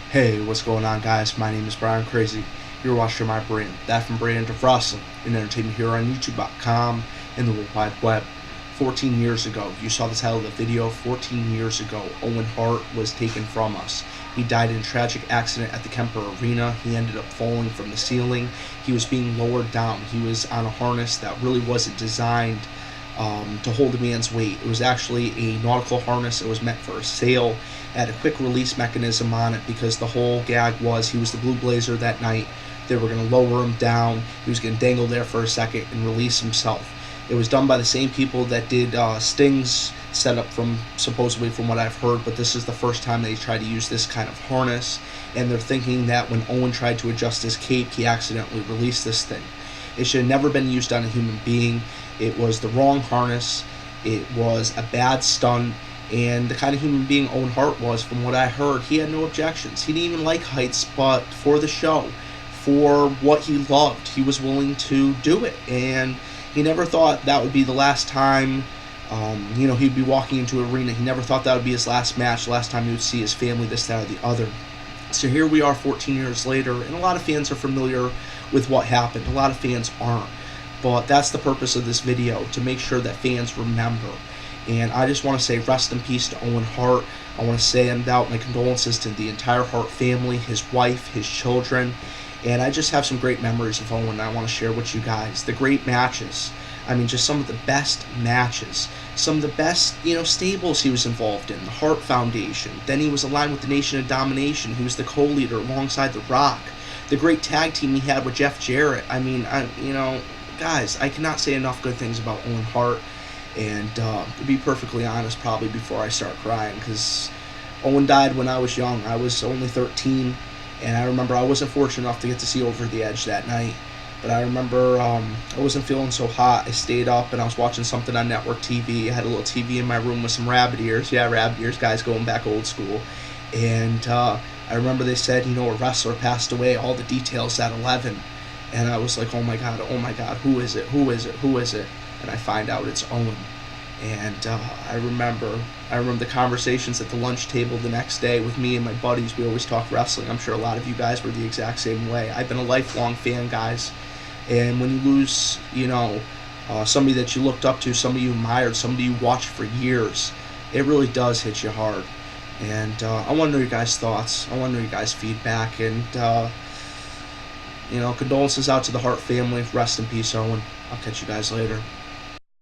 Hey, what's going on, guys? My name is Brian Crazy. You're watching my brand, that from brand of wrestling and entertainment here on YouTube.com and the World Wide Web. 14 years ago, you saw the title of the video. 14 years ago, Owen Hart was taken from us. He died in a tragic accident at the Kemper Arena. He ended up falling from the ceiling. He was being lowered down. He was on a harness that really wasn't designed to hold a man's weight. It was actually a nautical harness. It was meant for a sail. It had a quick release mechanism on it because the whole gag was he was the Blue Blazer that night. They were going to lower him down. He was going to dangle there for a second and release himself. It was done by the same people that did Sting's setup, supposedly from what I've heard, but this is the first time they tried to use this kind of harness, and they're thinking that when Owen tried to adjust his cape, he accidentally released this thing. It should have never been used on a human being. It was the wrong harness. It was a bad stunt. And the kind of human being Owen Hart was, from what I heard, he had no objections. He didn't even like heights, but for the show, for what he loved, he was willing to do it. And he never thought that would be the last time, he'd be walking into an arena. He never thought that would be his last match, the last time he would see his family, this, that, or the other. So here we are 14 years later, and a lot of fans are familiar with what happened. A lot of fans aren't. But that's the purpose of this video, to make sure that fans remember. And I just want to say rest in peace to Owen Hart. I want to send out my condolences to the entire Hart family, his wife, his children. And I just have some great memories of Owen I want to share with you guys. The great matches. I mean, just some of the best matches. Some of the best, stables he was involved in. The Hart Foundation. Then he was aligned with the Nation of Domination. He was the co-leader alongside The Rock. The great tag team he had with Jeff Jarrett. I mean, guys, I cannot say enough good things about Owen Hart. And to be perfectly honest, probably before I start crying, because Owen died when I was young. I was only 13, and I remember I wasn't fortunate enough to get to see Over the Edge that night. But I remember I wasn't feeling so hot. I stayed up and I was watching something on network TV. I had a little TV in my room with some rabbit ears. Yeah, rabbit ears, guys, going back old school. And I remember they said, a wrestler passed away, all the details at 11. And I was like, oh my God, who is it? And I find out it's Owen. And I remember the conversations at the lunch table the next day with me and my buddies. We always talk wrestling. I'm sure a lot of you guys were the exact same way. I've been a lifelong fan, guys. And when you lose, somebody that you looked up to, somebody you admired, somebody you watched for years, it really does hit you hard. And I want to know your guys' thoughts. I want to know your guys' feedback. And, condolences out to the Hart family. Rest in peace, Owen. I'll catch you guys later.